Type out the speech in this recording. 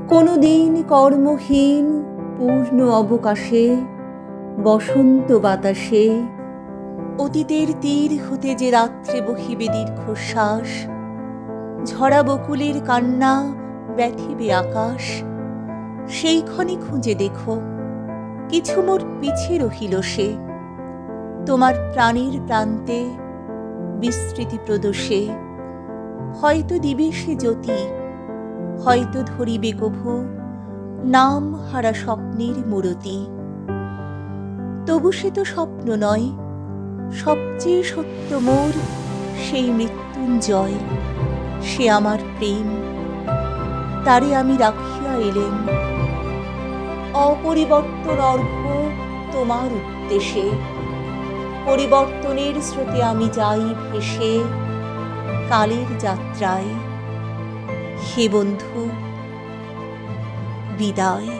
কোনো দিন কর্মহীন পূর্ণ অবকাশে বসন্ত বাতাসে অতীতের তীর হতে যে রাত্রে বহিবে দীর্ঘশ্বাস, ঝরা বকুলের কান্না ব্যথিবে আকাশ, সেইক্ষণে খুঁজে দেখো কিছু মোর পিছে রহিল সে, তোমার প্রাণের প্রান্তে বিস্মৃতি প্রদোষে। হয়তো দিবে সে জ্যোতি, হয়তো ধরিবে কভু নাম হারা স্বপ্নের মূরতি। তবু সে তো স্বপ্ন নয়, সবচেয়ে সত্য মোর সেই মৃত্যুঞ্জয়, সে আমার প্রেম, তারে আমি রাখিয়া এলেম অপরিবর্তন অর্ঘ্য তোমার উদ্দেশে। পরিবর্তনের স্রোতে আমি যাই ভেসে কালের যাত্রায়। হে বন্ধু, বিদায়।